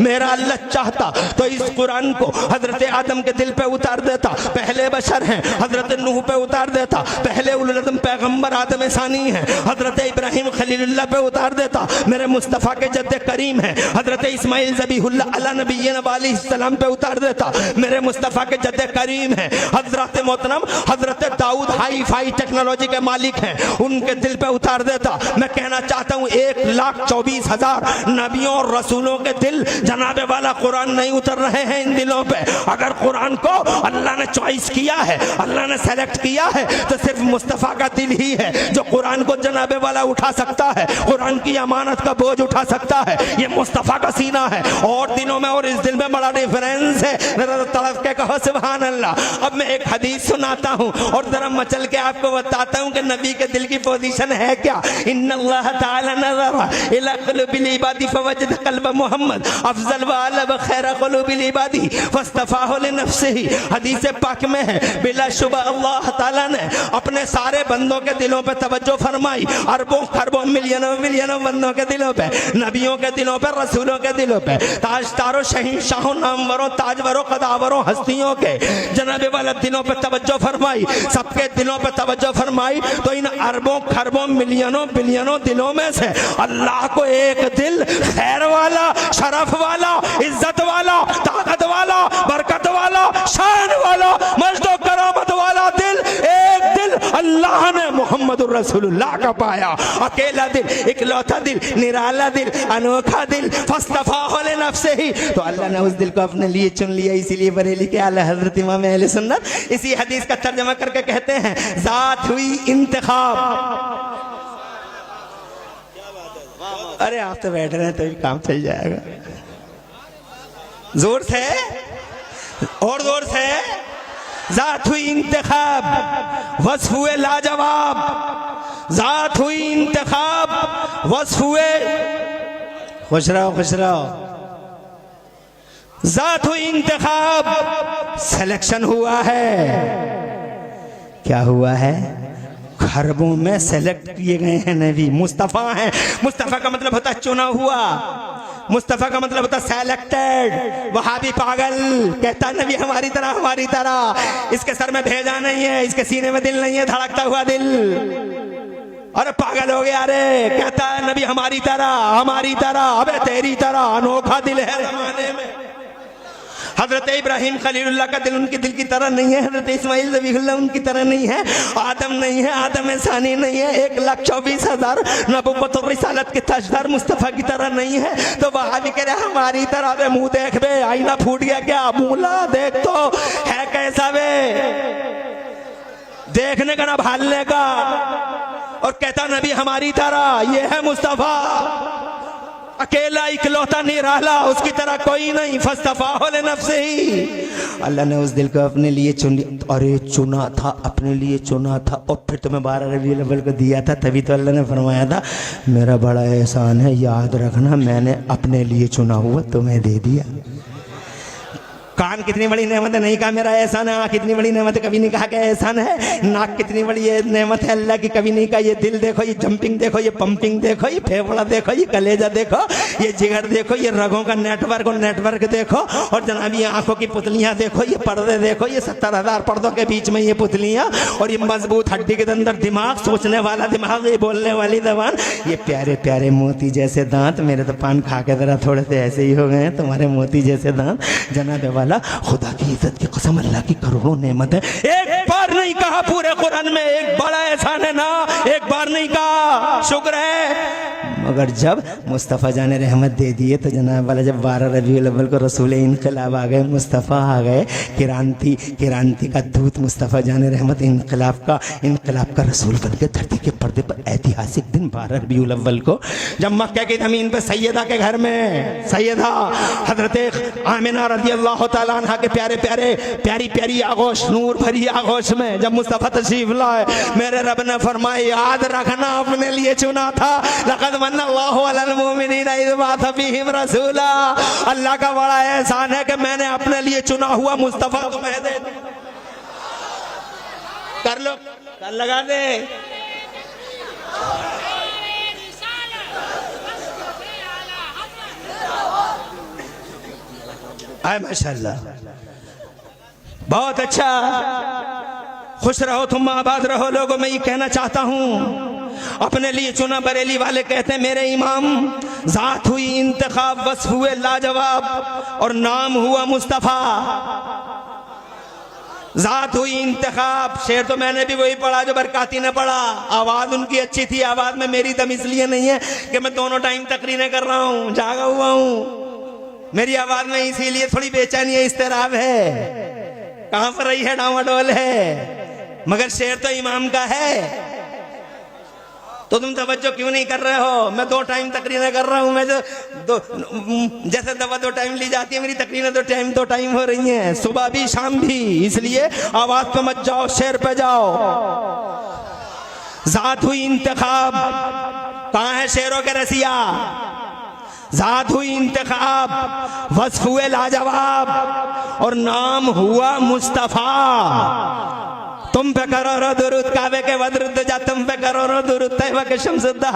मेरा अल्लाह चाहता तो इस कुरान को हजरत आदम के दिल पे उतार देता, पहले बशर हैं, हजरत नूह पे उतार देता, पहले उल अज़्म पैगंबर आदम सानी है, हजरत इब्राहिम खलीलुल्लाह पे उतार देता, मेरे मुस्तफ़ा के जद्द करीम है हजरत इस्माइल ज़बीहुल्लाह अला नबीना अलैहिस्सलाम पे उतार देता, मेरे मुस्तफ़ा के जद्द करीम है हजरत मोहतरम हजरत दाऊद हाई फाई टेक्नोलॉजी के मालिक हैं, उनके दिल पे उतार देता। मैं कहना चाहता हूँ 1,24,000 नबियों और रसूलों के दिल जनाबे वाला कुरान नहीं उतर रहे हैं इन दिलों पे। अगर कुरान को अल्लाह ने चॉइस किया है, अल्लाह ने सेलेक्ट किया है, तो सिर्फ मुस्तफ़ा का दिल ही है जो कुरान को जनाबे वाला उठा सकता है, कुरान की अमानत का बोझ उठा सकता है। ये मुस्तफ़ा का सीना है और दिनों में और इस दिल में बड़ा डिफरेंस है। तड़प के कहो सुभान अल्लाह। अब मैं एक हदीस सुनाता हूँ और जरा मचल के आपको बताता हूँ कि नबी के दिल की पोजीशन है क्या। इन्नल्लाह ताला नज़रा इला क़ुलूबिल इबादी फवजद क़ल्ब मुहम्मद अफ़ज़ल व अला व खैर क़ुलूबिल इबादी फस्तफ़ाहु लिनफ़्सिही। हदीस पाक में है बिलाशुबह अल्लाह ताला ने अपने सारे बंदों के दिलों पे तवज्जो फरमाई, अरबों खरबों मिलियनों मिलियनों बंदों के दिलों पे, नबियों के दिलों पे, रसूलों के दिलों पे, ताजदारों शहींशाहों नामवरों ताजवरों कदावरों हस्तियों के जनाबे वाला दिलों पे तवज्जो फरमाई, सबके दिलों पे तवज्जो फरमाई। तो इन अरबों खरबों मिलियनों बिलियनों दिलों में से अल्लाह को एक दिल खैर वाला, शरफ वाला, इज्जत वाला, ताकत वाला, बरकत वाला, शान वाला, मजद और करामत वाला दिल, एक दिल अल्लाह ने मुहम्मदुर रसूलुल्लाह का पाया। अकेला दिल, इकलौता दिल, निराला दिल, अनोखा दिल, फस्तफ़ाहु लिनफ़्सिही। तो अल्लाह ने उस दिल को अपने लिए चुन लिया। इसीलिए बरेली के आला हज़रत इमाम अहले सुन्नत इसी हदीस का तर्जुमा करके कहते हैं ज़ात हुई इंतखाब। अरे आप तो बैठ रहे हैं तो भी काम चल जाएगा। जोर से और जोर से। ज़ात हुई इंतखाब, वस्फ़ हुए लाजवाब, ज़ात हुई इंतखाब, वस्फ़ हुए खुश रहो खुश रहो। ज़ात हुई इंतखाब, सिलेक्शन हुआ है। क्या हुआ है? खरबों में सेलेक्ट किए गए हैं नबी, मुस्तफ़ा हैं। मुस्तफ़ा का मतलब होता है चुना हुआ, मुस्तफ़ा का मतलब होता है सेलेक्टेड। वहाबी पागल कहता है नबी हमारी तरह हमारी तरह, इसके सर में भेजा नहीं है, इसके सीने में दिल नहीं है, धड़कता हुआ दिल। अरे पागल हो गया रे, कहता है नबी हमारी तरह। अबे तेरी तरह अनोखा दिल है जमाने में। हजरत इब्राहिम खलीलुल्लाह का दिल उनके दिल की तरह नहीं है, हजरत इस्माइल ज़बीहुल्लाह उनकी तरह नहीं है, आदम नहीं है, आदम सानी नहीं है, 1,24,000 नबुव्वत और रिसालत के ताजदार मुस्तफ़ा की तरह नहीं है। तो वहाबी कह रहे हमारी तरह। बे मुंह देख बे, आईना फूट गया क्या? मूला देख तो है कैसा बे, देखने का ना भालने का। और कहता नबी हमारी तरह, ये है मुस्तफ़ा, अकेला इकलौता निराला, उसकी तरह कोई नहीं। फस्तफ़ाहु लिनफ़्सिही। अल्लाह ने उस दिल को अपने लिए चुन लिया। अरे चुना था, अपने लिए चुना था और फिर तुम्हें 12 रबीउल अव्वल को दिया था। तभी तो अल्लाह ने फरमाया था मेरा बड़ा एहसान है, याद रखना मैंने अपने लिए चुना हुआ तुम्हें दे दिया। कान कितनी बड़ी नेमत है, नहीं कहा मेरा एहसान है। आँख कितनी बड़ी नेमत है, कभी नहीं कहा कि एहसान है। नाक कितनी बड़ी नेमत है अल्लाह की, कभी नहीं कहा ये दिल देखो, ये जंपिंग देखो, ये पंपिंग देखो, ये फेफड़ा देखो, ये कलेजा देखो, ये जिगर देखो, ये रगों का नेटवर्क देखो, और जनाब ये आंखों की पुतलियां देखो, ये पर्दे देखो, ये 70,000 पर्दों के बीच में ये पुतलियां, और ये मजबूत हड्डी के अंदर दिमाग, सोचने वाला दिमाग, ये बोलने वाली जबान, ये प्यारे प्यारे मोती जैसे दांत। मेरे तो पान खा के जरा थोड़े से ऐसे ही हो गए हैं, तुम्हारे मोती जैसे दांत। जनाब वाला खुदा की इज्जत की कसम, अल्लाह की करोड़ों नेमत है। एक बार नहीं कहा पूरे कुरान में एक बड़ा एहसान है ना, एक बार नहीं कहा, शुक्र है। मगर जब मुस्तफ़ा जाने रहमत दे दिए तो जनाब वाला जब 12 रबीउल अव्वल को रसूल इनकलाब आ गए, मुस्तफ़ा आ गए, क्रांति का दूत मुस्तफ़ा जाने रहमत, इनकलाब का रसूल बन के धरती के पर्दे पर ऐतिहासिक दिन 12 रबीउल अव्वल को जब मक्के की ज़मीन पर सैयदा के घर में सैयदा हजरत आमिना रज़ी अल्लाह ताला अन्हा के प्यारी प्यारी आगोश, नूर भरी आगोश में जब मुस्तफ़ा तशरीफ लाए, मेरे रब ने फरमाया याद रखना अपने लिए चुना था। लक़द मन्नल्लाहु अलल मुमिनीना इज़ बअसा फ़ीहिम रसूला। अल्लाह का बड़ा एहसान है कि मैंने अपने लिए चुना हुआ मुस्तफ़ा तुम्हें दे दिया। कर लो, कर लगा दे। आए माशाल्लाह, बहुत अच्छा। खुश रहो तुम, आबाद रहो। लोगों मैं ये कहना चाहता हूं, अपने लिए चुना बरेली वाले कहते हैं मेरे इमाम, जात हुई इंतखाब, वस्फ हुए लाजवाब, और नाम हुआ मुस्तफा। जात हुई इंतखाब, शेर तो मैंने भी वही पढ़ा जो बरकाती ने पढ़ा। आवाज उनकी अच्छी थी, आवाज में मेरी दम इसलिए नहीं है कि मैं दोनों टाइम तकरीरें कर रहा हूं, जागा हुआ हूं। मेरी आवाज में इसीलिए थोड़ी बेचैनी है, इस्तेराब है, कहां पर रही है, डामाडोल है, मगर शेर तो इमाम का है। तो तुम तवज्जो क्यों नहीं कर रहे हो? मैं 2 टाइम तकरीरें कर रहा हूं। मैं जैसे दवा 2 टाइम ली जाती है, मेरी तकरीरें 2 टाइम हो रही हैं, सुबह भी शाम भी। इसलिए आवाज पे मत जाओ, शेर पे जाओ। जात हुई इंतखाब, कहां है शेरों के रसिया? जात हुई इंतखाब, वस्फ हुए लाजवाब, और नाम हुआ मुस्तफा। तुम पे करो दुरूद, काबे के वदरुद जा, तुम पे करो दुरूद, तैयबा के शम्सुद्दा,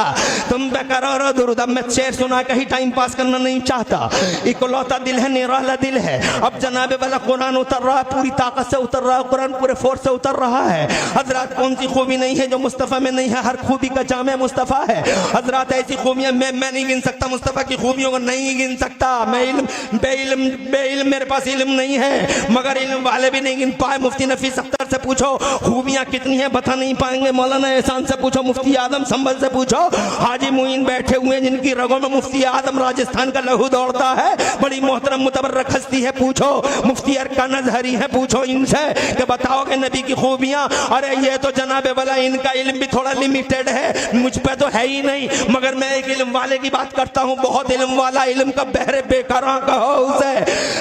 तुम पे करो दुरूद। अब मैं शेर सुना कहीं टाइम पास करना नहीं चाहता, इकलौता दिल है, निराला दिल है। अब जनाबे वाला कुरान उतर रहा है, पूरी ताकत से उतर रहा है कुरान, पूरे फोर्स से उतर रहा है। हजरात कौन सी खूबी नहीं है जो मुस्तफ़ा में नहीं है? हर खूबी का जामे मुस्तफ़ा है। हजरात ऐसी खूबियां मैं नहीं गिन सकता, मुस्तफ़ा की खूबियों को नहीं गिन सकता। मैं बेइल्म मेरे पास इल्म नहीं है, मगर इल्म वाले भी नहीं गिन पाए। मुफ्ती नफीस अख्तर से पूछो खूबियां कितनी हैं, बता नहीं पाएंगे। मौलाना एहसान से पूछो, मुफ्ती आदम संभल से पूछो, हाजी मुइन बैठे हुए जिनकी रगों में मुफ्ती आदम राजस्थान का लहू दौड़ता है, बड़ी मोहतरम मुतबर्रक हस्ती है, पूछो। मुफ्ती अरकान अज़हरी है, पूछो इनसे कि बताओगे नबी की खूबियां। अरे ये तो जनाबे वाला इनका इल्म भी थोड़ा लिमिटेड है, मुझ पे तो है ही नहीं, मगर मैं एक इल्म वाले की बात करता हूँ, बहुत इल्म वाला, इल्म का बहरे बेकारा कहो उसे,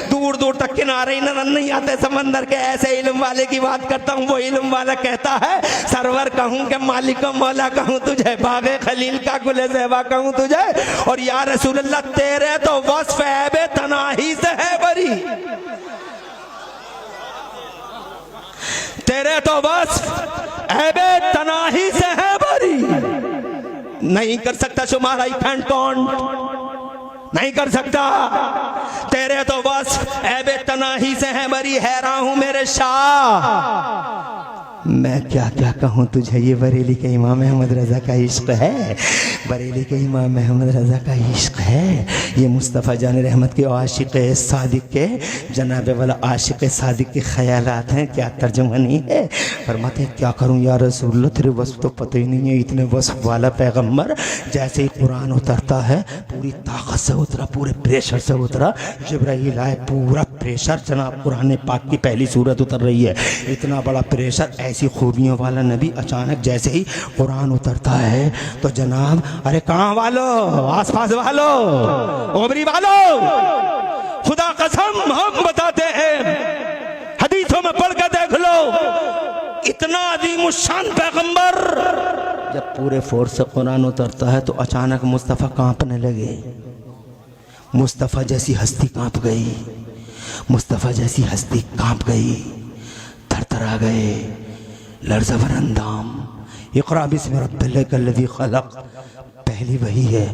दूर दूर तक किनारे नजर नहीं आते समंदर के, ऐसे इल्म वाले की बात करता हूँ। वो इल्म वाला कहता है सरवर कहूं के मालिक मौला कहूं तुझे, बागे खलील का गुले ज़ेबा कहूं तुझे, और या रसूल अल्लाह तेरे तो वस्फ ऐबे तनाही से है बरी, तेरे तो वस्फ ऐबे तनाही से है बरी। नहीं कर सकता शुमार आई फैंड काउंट, नहीं कर सकता। तेरे तो वस्फ ऐबे तनाही से है बरी, हैरान हूं मेरे शाह, मैं क्या क्या कहूँ तुझे। ये बरेली के इमाम अहमद रज़ा का इश्क है, बरेली के इमाम अहमद रज़ा का इश्क है। ये मुस्तफ़ा जान रहमत के आशिक़ सादिक के, जनाबे वाला आशिक़ सादिक के ख़यालात हैं, क्या तर्जुमानी है। फरमाते हैं क्या करूँ या रसूलल्लाह, तेरे वस्फ़ तो पता ही नहीं है, इतने वस्फ़ वाला पैगम्बर। जैसे ही कुरान उतरता है पूरी ताकत से उतरा, पूरे प्रेशर से उतरा, जिब्राइल आए, पूरा प्रेशर, जनाब कुरान पाक की पहली सूरत उतर रही है, इतना बड़ा प्रेशर, ऐसी खूबियों वाला नबी। अचानक जैसे ही कुरान उतरता है तो जनाब, अरे कहाँ वालों, आस पास वालों, ओबरी वालों, खुदा कसम हम बताते हैं, हदीसों में पढ़ के देख लो, इतना अजीम शान पैगंबर। जब पूरे फोर्स से कुरान उतरता है तो अचानक मुस्तफ़ा कांपने लगे, मुस्तफ़ा जैसी हस्ती कांप गई, मुस्तफ़ा जैसी हस्ती कांप गई, थरथरा गए, लर्ज़बर अंदाम, इक़रा बिस्मि रब्बिकल्लज़ी खलक़, पहली वही है।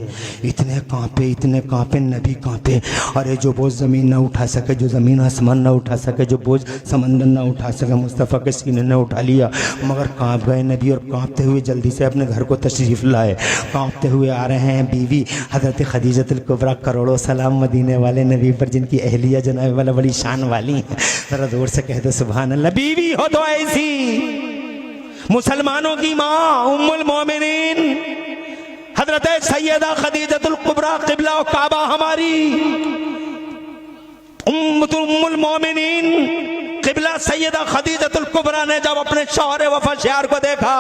इतने कांपे नबी कांपे। अरे जो बोझ ज़मीन ना उठा सके, जो ज़मीन आसमान ना उठा सके, जो बोझ समंदर ना उठा सके, मुस्तफ़ा के सीने ने उठा लिया, मगर कांप गए नबी। और कांपते हुए जल्दी से अपने घर को तशरीफ़ लाए। कांपते हुए आ रहे हैं बीवी हज़रत खदीजतुल कुबरा, करोड़ों सलाम मदीने वाले नबी पर, जिनकी अहलिया जनाब वाला बड़ी शान वाली है। ज़रा जोर से कह दो सुभान अल्लाह। बीवी हो तो ऐसी मुसलमानों की माँ उम्मुल मोमिनीन हजरत सैयदा खदीजतुल कुबरा, क़िबला और काबा हमारी उम्मुल मोमिनीन, क़िबला सैयदा खदीजतुल कुबरा ने जब अपने शौहर वफा शार को देखा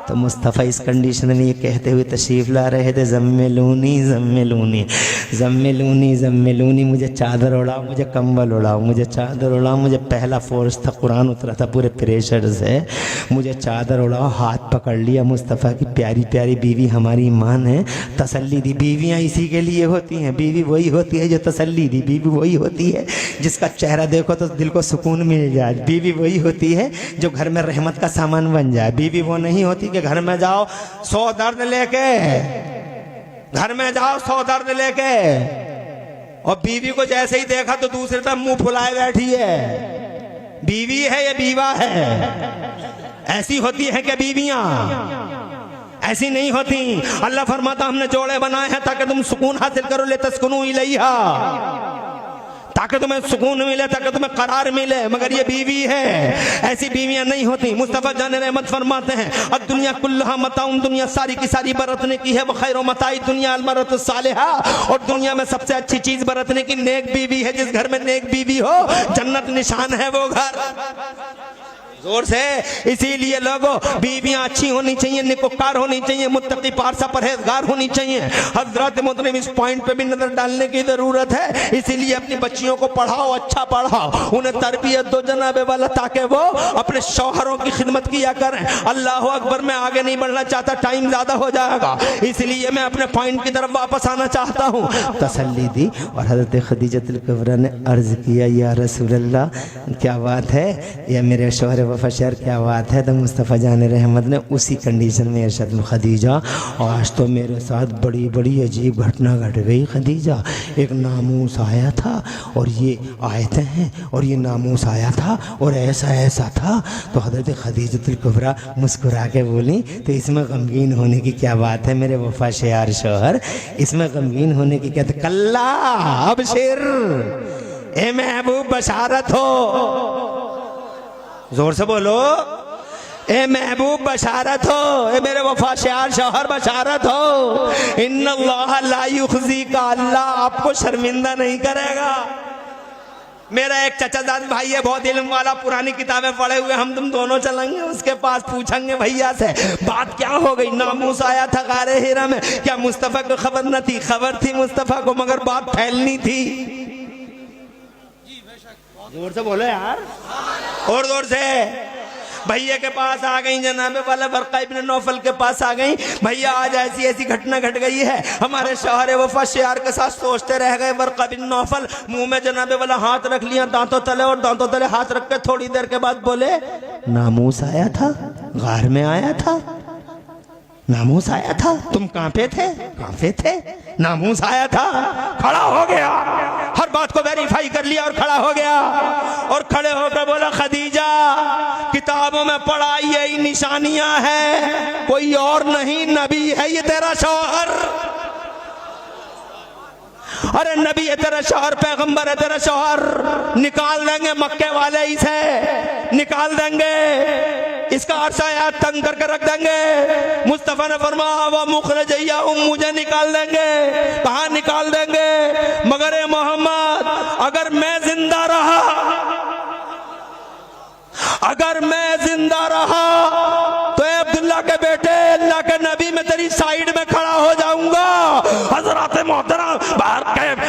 तो मुस्तफ़ा इस कंडीशन में ये कहते हुए तशरीफ़ ला रहे थे, ज़म्मिलूनी ज़म्मिलूनी ज़म्मिलूनी ज़म्मिलूनी, मुझे चादर उड़ाओ, मुझे कंबल उड़ाओ, मुझे चादर उड़ाओ। मुझे पहला फोर्स था, कुरान उतरा था पूरे प्रेशर से, मुझे चादर उड़ाओ। हाथ पकड़ लिया मुस्तफ़ा की, प्यारी प्यारी बीवी हमारी माँ ने तसल्ली दी। बीवियाँ इसी के लिए होती हैं, बीवी वही होती है जो तसल्ली दी, बीवी वही होती है जिसका चेहरा देखो तो दिल को सुकून मिल जाए, बीवी वही होती है जो घर में रहमत का सामान बन जाए। बीवी वो नहीं होती कि घर में जाओ 100 दर्द लेके, घर में जाओ 100 दर्द लेके, और बीवी को जैसे ही देखा तो दूसरे तरफ मुंह फुलाए बैठी है। बीवी है या बीवा है? ऐसी होती है क्या बीवियां? ऐसी नहीं होती। अल्लाह फरमाता हमने जोड़े बनाए हैं ताकि तुम सुकून हासिल करो, ले तस्कुनू इलैहा, ताकि तुम्हें सुकून मिले, ताकि तुम्हें करार मिले। मगर ये बीवी है, ऐसी बीवियां नहीं होती। मुस्तफा जान रहमत फरमाते हैं अब दुनिया कुल्लहा मताउन, दुनिया सारी की सारी बरतने की है। वो खैर मताई दुनिया अलमरत सालिहा, और दुनिया में सबसे अच्छी चीज बरतने की नेक बीवी है। जिस घर में नेक बीवी हो जन्नत निशान है वो घर। जोर से। इसीलिए लोगों बीवियां अच्छी होनी चाहिए, निकोकार होनी चाहिए, मुत्तकी पारसा परहेजगार होनी चाहिए। हजरत मोहतरम इस पॉइंट पे भी नजर डालने की जरूरत है। इसीलिए अपनी बच्चियों को पढ़ाओ, अच्छा पढ़ाओ, उन्हें तरबियत दो जनाबे वाला, ताकि वो अपने शौहरों की खिदमत किया करें। अल्लाह अकबर, मैं आगे नहीं बढ़ना चाहता, टाइम ज्यादा हो जाएगा, इसलिए मैं अपने पॉइंट की तरफ वापस आना चाहता हूँ। तसल्ली दी और हजरत खदीजतुल कुबरा ने अर्ज किया, या रसूल अल्लाह, क्या बात है, या मेरे शौहर वफाशर, क्या बात है। तो मुस्तफ़ा जान रहमत ने उसी कंडीशन में इरशाद, खदीजा आज तो मेरे साथ बड़ी बड़ी अजीब घटना घट गई खदीजा। एक नामूस आया था और ये आयतें हैं और ये नामूस आया था और ऐसा ऐसा था। तो हज़रत खदीजतुल कुबरा मुस्कुरा के बोली, तो इसमें गमगीन होने की क्या बात है मेरे वफाशर शौहर, इसमें गमगीन होने की क्या? कल्ला अबशिर, ए महबूब बशारत हो, जोर से बोलो, ए महबूब बशारत हो, ए मेरे वफादार शौहर बशारत हो। इन्नल्लाह ला युखज़ीका, अल्लाह आपको शर्मिंदा नहीं करेगा। मेरा एक चचाजाद भाई है, बहुत इल्म वाला, पुरानी किताबें पढ़े हुए, हम तुम दोनों चलेंगे उसके पास, पूछेंगे भैया से बात क्या हो गई। नामूस आया था गारे हिरा में, क्या मुस्तफ़ा को खबर न थी? खबर थी मुस्तफ़ा को, मगर बात फैलनी थी। जोर से बोलो यार, और जोर से। भैया के पास आ गई, जनाबे वाला वर्क़ा इब्न नौफल के पास आ गई, भैया आज ऐसी ऐसी घटना घट गई है। हमारे शौहर वफा शेयार के साथ सोचते रह गए। वर्क़ा इब्न नौफल मुंह में जनाबे वाला हाथ रख लिया दांतों तले, और दांतों तले हाथ रख के थोड़ी देर के बाद बोले, नामूस आया था, गार में आया था, नामूस आया था, तुम कांपे थे? कांपे थे, नामूस आया था। खड़ा हो गया, हर बात को वेरीफाई कर लिया और खड़ा हो गया, और खड़े होकर बोला, खदीजा किताबों में पढ़ा यही निशानियां हैं, कोई और नहीं, नबी है ये तेरा शौहर। अरे नबी है तेरा शौहर, पैगंबर है तेरा शौहर, निकाल देंगे मक्के वाले इसे, निकाल देंगे, इसका अरसा याद तंग करके रख देंगे। मुस्तफा ने फरमाया, वह मुखरजैया, मुझे निकाल देंगे। कहाँ निकाल देंगे? मगर ए मोहम्मद, अगर मैं जिंदा रहा, अगर मैं जिंदा रहा तो अब्दुल्ला के बेटे अल्लाह के नबी में तेरी साइड में खड़ा हो जाऊंगा। हजरत मोहतरम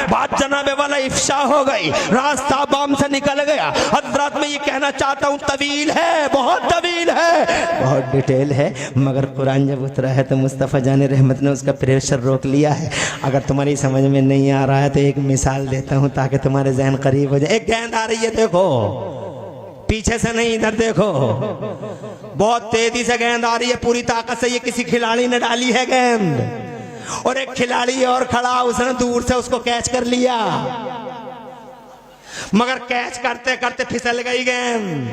बात जनाबे वाला इफ्शा हो गई, रास्ता बाम से निकल गया। हजरत में ये कहना चाहता हूँ, तवील है, बहुत तवील है, बहुत डिटेल है, मगर कुरान जब उतरा है तो मुस्तफ़ा जान रहमत ने उसका प्रेशर रोक लिया है। अगर तुम्हारी समझ में नहीं आ रहा है तो एक मिसाल देता हूँ ताकि तुम्हारे जहन करीब हो जाए। एक गेंद आ रही है, देखो पीछे से नहीं, इधर देखो, बहुत तेजी से गेंद आ रही है, पूरी ताकत से ये किसी खिलाड़ी ने डाली है गेंद, और एक खिलाड़ी और खड़ा, उसने दूर से उसको कैच कर लिया, मगर कैच करते करते फिसल गई गेंद,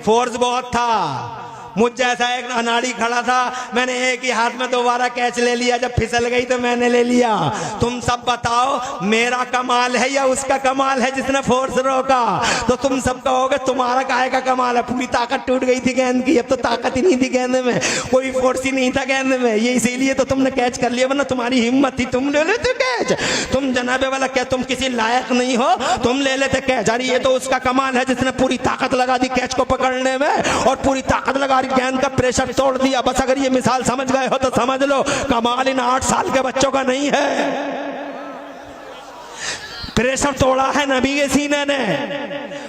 फोर्स बहुत था। मुझ जैसा एक अनाड़ी खड़ा था, मैंने एक ही हाथ में दोबारा कैच ले लिया, जब फिसल गई तो मैंने ले लिया। तुम सब बताओ, मेरा कमाल है या उसका कमाल है जिसने फोर्स रोका? तो तुम सब कहोगे तुम्हारा काहे का कमाल है, पूरी ताकत टूट गई थी गेंद की, अब तो ताकत ही नहीं थी गेंद में, कोई फोर्स ही नहीं था गेंद में, ये इसीलिए तो तुमने कैच कर लिया, वरना तुम्हारी हिम्मत थी, तुम ले लेते कैच। तुम जनाबे वाला क्या तुम किसी लायक नहीं हो, तुम ले लेते कैच। अरे ये तो उसका कमाल है जिसने पूरी ताकत लगा दी कैच को पकड़ने में, और पूरी ताकत लगा गेंद का प्रेशर तोड़ दिया। बस अगर ये मिसाल समझ गए हो तो समझ लो, कमाल इन 8 साल के बच्चों का नहीं है, प्रेशर तोड़ा है नबी के सीने ने,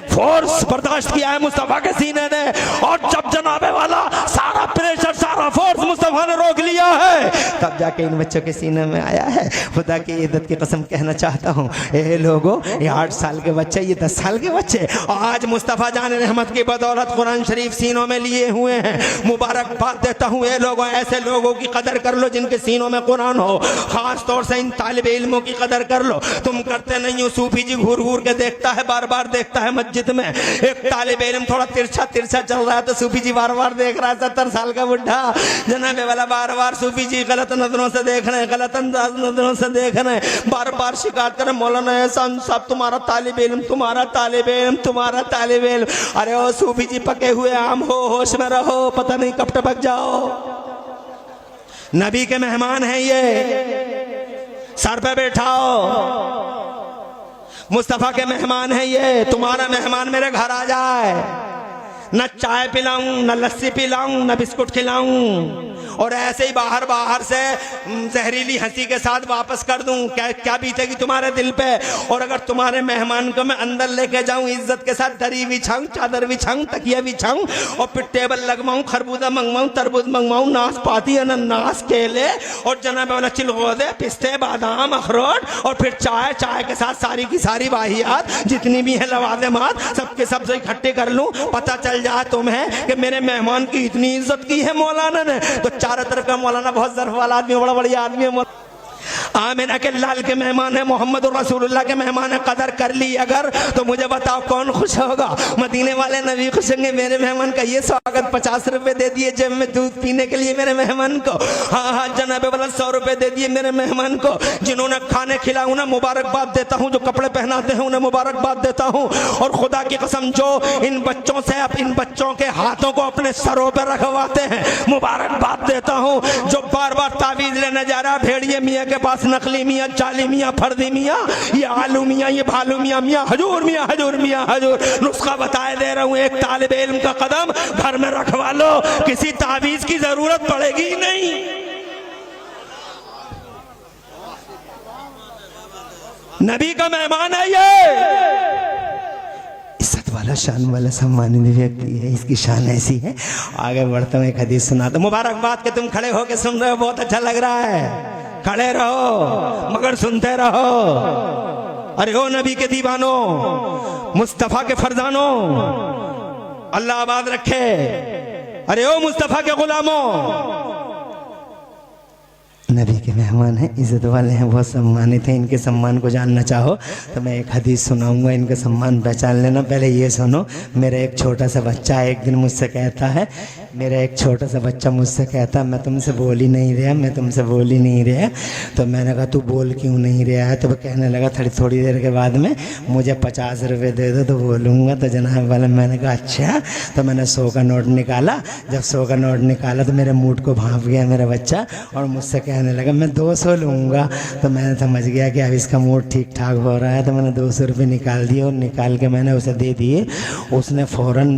फोर्स बर्दाश्त किया है मुस्तफा के सीने ने, और जब जनाबे वाला सारा प्रेशर सारा फोर्स मुस्तफा ने रोक लिया है, तब जाके इन बच्चों के सीने में आया है। खुदा की इज्जत की कसम कहना चाहता हूँ, ए लोगों, ये 8 साल के बच्चे, ये 10 साल के बच्चे आज मुस्तफा जान रहमत की बदौलत कुरान शरीफ सीनों में लिए हुए हैं। मुबारकबाद देता हूँ ए लोगों, ऐसे लोगों की कदर कर लो जिनके सीनों में कुरान हो। खास तौर से इन तालिब इल्मों की कदर कर लो। तुम करते नहीं हो। सूफी जी घूर घूर के देखता है, बार बार देखता है मस्जिद में एक तालिब इल्म थोड़ा तिरछा तिरछा चल रहा है तो सूफी जी बार बार देख रहा है। 70 साल का बुढ़ा जनाब वाला बार बार सूफी जी गलत नजरों से देख रहे हैं, गलत नजरों से देख रहे हैं, बार बार शिकायत करें, मौलाना एहसान साहब तुम्हारा तालिब इल्म, तुम्हारा तालिब इल्म, तुम्हारा तालिब इल्म। अरे ओ सूफी जी पके हुए आम हो, होश में रहो, पता नहीं कब टपक जाओ। नबी के मेहमान हैं ये, सर पे बैठाओ। मुस्तफा के मेहमान है ये, तुम्हारा मेहमान मेरे घर आ जाए, न चाय पिलाऊं, न लस्सी पिलाऊं, न बिस्कुट खिलाऊं, और ऐसे ही बाहर बाहर से जहरीली हंसी के साथ वापस कर दूं, क्या बीतेगी तुम्हारे दिल पे। और अगर तुम्हारे मेहमान को मैं अंदर लेके जाऊं, इज्जत के साथ दरी बिछाऊं, चादर बिछाऊं, तकिया बिछाऊं, और फिर टेबल लगवाऊं, खरबूजा मंगवाऊं, तरबूज मंगवाऊं, नाशपाती, अनानास, केले, और जनाब वाला चिलगोदे, पिस्ते, बादाम, अखरोट, और फिर चाय, चाय के साथ सारी की सारी वाहियात जितनी भी है लवाज़िमात सबके सब से इकट्ठे कर लूं। पता चल जाए तुम्हें कि मेरे मेहमान की इतनी इज्जत की है मौलाना ने, तो चारों तरफ का मौलाना बहुत ज़र्फ वाला आदमी, बड़ा बढ़िया आदमी है। आमिना के लाल के मेहमान है, मोहम्मद रसूलुल्लाह के मेहमान है। कदर कर ली अगर तो मुझे बताओ कौन खुश होगा? मदीने वाले नबी खुश होंगे। मेरे मेहमान का ये स्वागत, 50 रुपए दे दिए जेब में दूध पीने के लिए मेरे मेहमान को। हाँ हाँ जनाबे वाला 100 रुपए दे दिए मेरे मेहमान को। जिन्होंने खाने खिलाए उन्हें मुबारकबाद देता हूँ, जो कपड़े पहनाते हैं उन्हें मुबारकबाद देता हूँ। और खुदा की कसम जो इन बच्चों से इन बच्चों के हाथों को अपने सरों पर रखवाते हैं, मुबारकबाद देता हूँ। जो बार बार तावीज लेने जा रहा भेड़िए मियाँ के पास, नकली मियाँ, जाली मियाँ, फर्दी मियाँ, ये आलू मियाँ, ये भालू मियाँ, मियाँ हजूर, मियाँ हजूर, मियाँ हजूर। नुस्खा बताए दे रहा हूँ, एक तालिब इल्म का कदम घर में रखवा लो, किसी तावीज की जरूरत पड़ेगी ही नहीं। नबी का मेहमान है ये, इज्जत वाला, शान वाला, सम्मानित व्यक्ति है, इसकी शान ऐसी है। आगे बढ़ता हूँ, एक हदीस सुनाता हूँ। मुबारकबाद के तुम खड़े होके सुन रहे हो, बहुत अच्छा लग रहा है। खड़े रहो मगर सुनते रहो। अरे ओ नबी के दीवानों, मुस्तफा के फरजानों, अल्लाह आबाद रखे। अरे ओ मुस्तफा के गुलामों, नबी के मेहमान हैं, इज्जत वाले हैं, बहुत सम्मानित हैं। इनके सम्मान को जानना चाहो तो मैं एक हदीस सुनाऊंगा, इनका सम्मान पहचान लेना। पहले ये सुनो, मेरा एक छोटा सा बच्चा एक दिन मुझसे कहता है, मेरा एक छोटा सा बच्चा मुझसे कहता है, मैं तुमसे बोल ही नहीं रहा, मैं तुमसे बोल ही नहीं रहा। तो मैंने कहा तू बोल क्यों नहीं रहा है? तो वो कहने लगा थोड़ी देर के बाद में मुझे 50 रुपये दे दो तो बोलूँगा। तो जनाब वाला मैंने कहा अच्छा। तो मैंने 100 का नोट निकाला। जब 100 का नोट निकाला तो मेरे मूड को भांप गया मेरा बच्चा, और मुझसे कहने लगा मैं 200 लूँगा। तो मैंने समझ गया कि अब इसका मूड ठीक ठाक हो रहा है, तो मैंने 200 रुपये निकाल दिए, और निकाल के मैंने उसे दे दिए। उसने फ़ौरन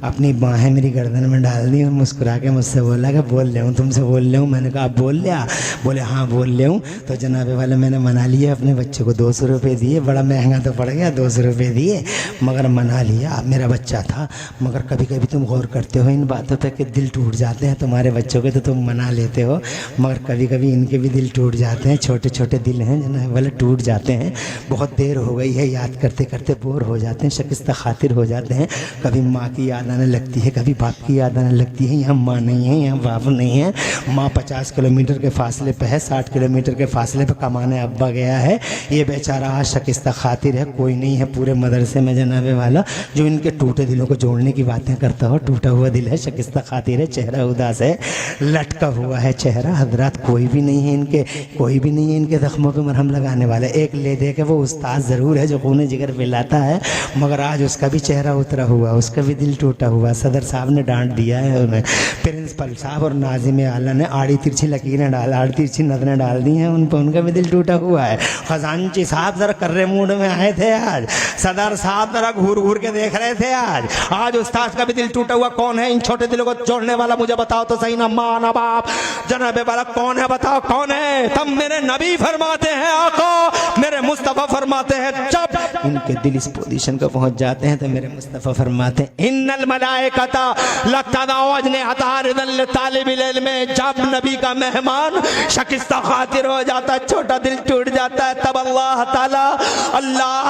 अपनी बाहें मेरी गर्दन में डाल दी और मुस्कुरा के मुझसे बोला कि बोल ले हूँ, तुमसे बोल ले हूँ। मैंने कहा बोल लिया? बोले हाँ बोल ले हूँ। तो जनाबे वाले मैंने मना लिया, अपने बच्चे को 200 रुपये दिए। बड़ा महंगा तो पड़ गया, 200 रुपये दिए, मगर मना लिया। मेरा बच्चा था। मगर कभी कभी तुम गौर करते हो इन बातों पर कि दिल टूट जाते हैं तुम्हारे बच्चों के, तो तुम मना लेते हो, मगर कभी कभी इनके भी दिल टूट जाते हैं। छोटे छोटे दिल हैं जनाबे वाले, टूट जाते हैं। बहुत देर हो गई है, याद करते करते बोर हो जाते हैं, शिकस्त खातिर हो जाते हैं। कभी माँ की याद आने लगती है, कभी बाप की याद आने लगती है। यहाँ माँ नहीं है, यहाँ बाप नहीं है। माँ 50 किलोमीटर के फासले पे है, 60 किलोमीटर के फासले पे कमाने अब्बा गया है। ये बेचारा आज शिकस्त खातिर है, कोई नहीं है पूरे मदरसे में जनाबे वाला जो इनके टूटे दिलों को जोड़ने की बातें करता हो। टूटा हुआ दिल है, शिकस्त खातिर है, चेहरा उदास है, लटका हुआ है चेहरा। हजरात कोई भी नहीं है इनके, कोई भी नहीं है इनके जख्मों पे मरहम लगाने वाले। एक ले दे के वो उस्ताद ज़रूर है जो खून जिगर पिलाता है, मगर आज उसका भी चेहरा उतरा हुआ, उसका भी दिल टूटा हुआ। सदर साहब ने डांट दिया है उन्हें, प्रिंसिपल साहब और नाजिम आला ने आड़ी तिरछी लकीरें आड़ी तिरछी नजरें डाल दी हैं उन पर, उनका भी दिल टूटा हुआ है। खजानची साहब ज़रा कर्रे मूड में आए थे आज, सदर साहब ज़रा घूर घूर के देख रहे थे आज उस्ताद का भी दिल टूटा हुआ। कौन है इन छोटे दिलों को जोड़ने वाला? मुझे बताओ तो सही ना माँ ना बाप जनाबे वाला कौन है? बताओ कौन है? तब मेरे नबी फरमाते हैं आका मेरे मुस्तफ़ा फरमाते हैं जब इनके दिल इस पोजीशन को पहुंच जाते हैं तो मेरे मुस्तफ़ा फरमाते हैं इन्नल मलाइकता लतदावजने अतारिदल तालिबिल इल्म, जब नबी का मेहमान शकिस्ता खातिर हो जाता है, छोटा दिल टूट जाता है, तब अल्लाह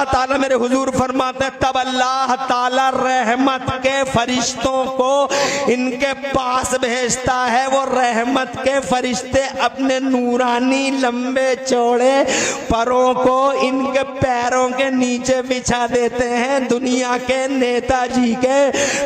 ताला मेरे हुजूर फरमाते हैं तब अल्लाह ताला रहमत के फरिश्तों को इनके पास भेजता है। वो रहमत के फरिश्ते अपने नूरानी लंबे चौड़े परों को इनके पैरों के नीचे बिछा देते हैं। दुनिया के नेताजी के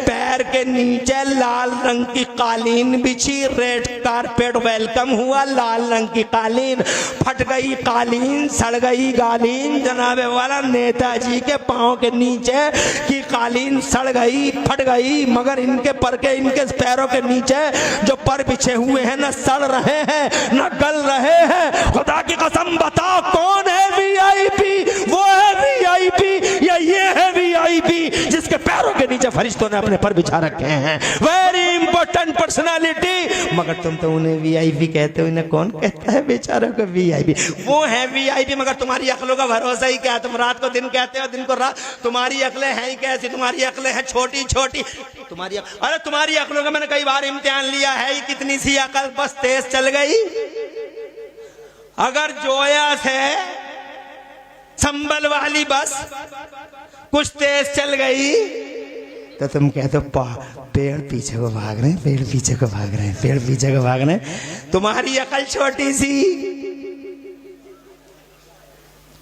पैर के नीचे लाल रंग की कालीन बिछी, रेड कारपेट वेलकम हुआ, लाल रंग की कालीन, फट गई कालीन, सड़ गई कालीन, जनाबे वाला नेताजी के पांव के नीचे की कालीन सड़ गई, फट गई, मगर इनके पर के इनके पैरों के नीचे जो पर बिछे हुए हैं न सड़ रहे हैं न गल रहे हैं। खुदा की कसम बताओ कौन है वीआईपी? वो है वीआईपी या ये है वीआईपी जिसके पैरों के नीचे फरिश्तों ने अपने पर बिछा रखे हैं? वेरी इंपॉर्टेंट पर्सनालिटी, मगर तुम तो उन्हें वीआईपी कहते हो, इन्हें कौन कहता है बेचारों को वीआईपी? वो है वीआईपी, मगर तुम्हारी अक्लों का भरोसा ही क्या? तुम रात को दिन कहते हो, दिन को रात। तुम्हारी अक्लें हैं ही कैसी? तुम्हारी अक्लें हैं छोटी छोटी। अरे तुम्हारी अक्लों का मैंने कई बार इम्तिहान लिया है, ही कितनी सी अकल बस तेज चल गई। अगर जोया से संबल वाली बस कुछ तेज चल गई तो तुम कहते हो पेड़ पीछे को भाग रहे हैं, पेड़ पीछे को भाग रहे हैं, पेड़ पीछे को भाग रहे हैं। तुम्हारी अकल छोटी सी,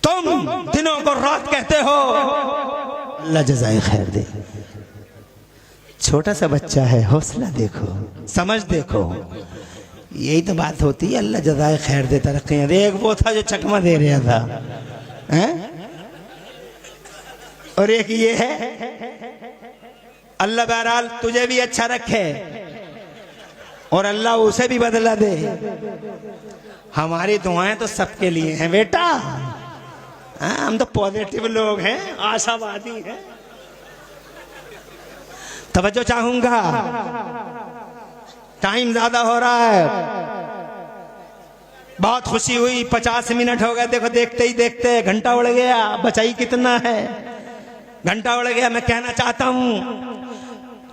तुम दिनों को रात कहते हो। अल्लाह जज़ाए खैर दे। छोटा सा बच्चा है, हौसला देखो, समझ देखो, यही तो बात होती है। अल्लाह जज़ाए खैर दे, तरक्की दे। एक वो था जो चकमा दे रहा था, हैं? और एक ये है। अल्लाह बहरहाल तुझे भी अच्छा रखे और अल्लाह उसे भी बदला दे। हमारी दुआएं तो सबके लिए हैं बेटा। हम तो पॉजिटिव लोग हैं, आशावादी हैं। तवज्जो चाहूंगा, टाइम ज्यादा हो रहा है। बहुत खुशी हुई, 50 मिनट हो गए। देखो देखते ही देखते घंटा उड़ गया। बचाई कितना है, घंटा उड़ गया। मैं कहना चाहता हूं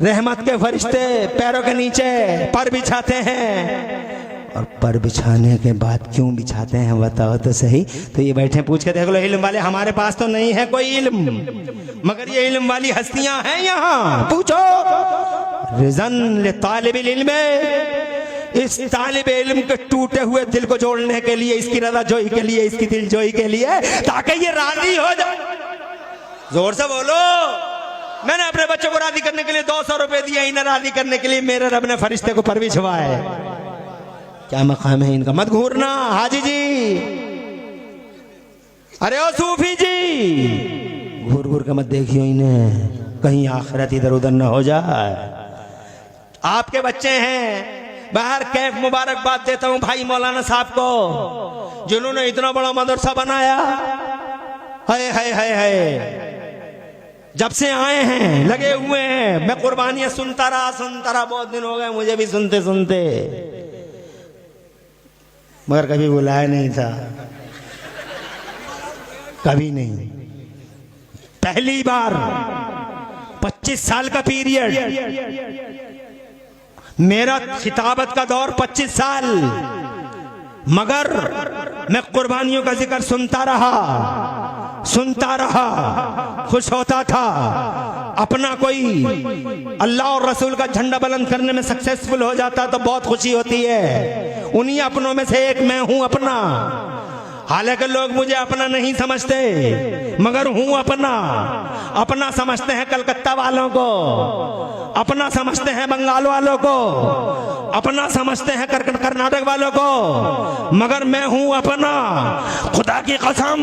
रहमत के फरिश्ते पैरों के नीचे पर बिछाते हैं, और पर बिछाने के बाद क्यों बिछाते हैं बताओ तो सही। तो ये बैठे पूछ के देख लो, इल्म वाले। हमारे पास तो नहीं है कोई इल्म, मगर ये इल्म वाली हस्तियां हैं यहाँ। पूछो रिज़न ले तालिबिल इल्म, इस तालिब इल्म के टूटे हुए दिल को जोड़ने के लिए, इसकी रज़ा जोई के लिए, इसकी दिल जोई के लिए, ताकि ये राजी हो जाए। जोर से बोलो। मैंने अपने बच्चों को राजी करने के लिए 200 रुपए दिए, इन्हें राजी करने के लिए मेरे रब ने फरिश्ते को पर बिछवाए। क्या मकाम है इनका? मत घूरना हाजी जी, अरे ओ सूफी जी, घूर घूर के मत देखियो इन्हें, कहीं आखिरत इधर उधर न हो जाए। आपके बच्चे हैं, बाहर कैफ मुबारकबाद देता हूं भाई मौलाना साहब को, जिन्होंने इतना बड़ा मदरसा बनाया। हाय हाय हाय हाय, जब से आए हैं लगे हुए हैं। मैं कुर्बानियां सुनता रहा, बहुत दिन हो गए मुझे भी सुनते सुनते, मगर कभी बुलाया नहीं था, कभी नहीं। पहली बार 25 साल का पीरियड, मेरा खिताबत का दौर 25 साल, मगर मैं कुर्बानियों का जिक्र सुनता रहा, खुश होता था। अपना कोई अल्लाह और रसूल का झंडा बुलंद करने में सक्सेसफुल हो जाता तो बहुत खुशी होती है। उन्हीं अपनों में से एक मैं हूं अपना। हालांकि लोग मुझे अपना नहीं समझते, मगर हूं अपना। अपना समझते हैं कलकत्ता वालों को, अपना समझते हैं बंगाल वालों को, अपना समझते हैं कर्नाटक वालों को, मगर मैं हूं अपना। खुदा की कसम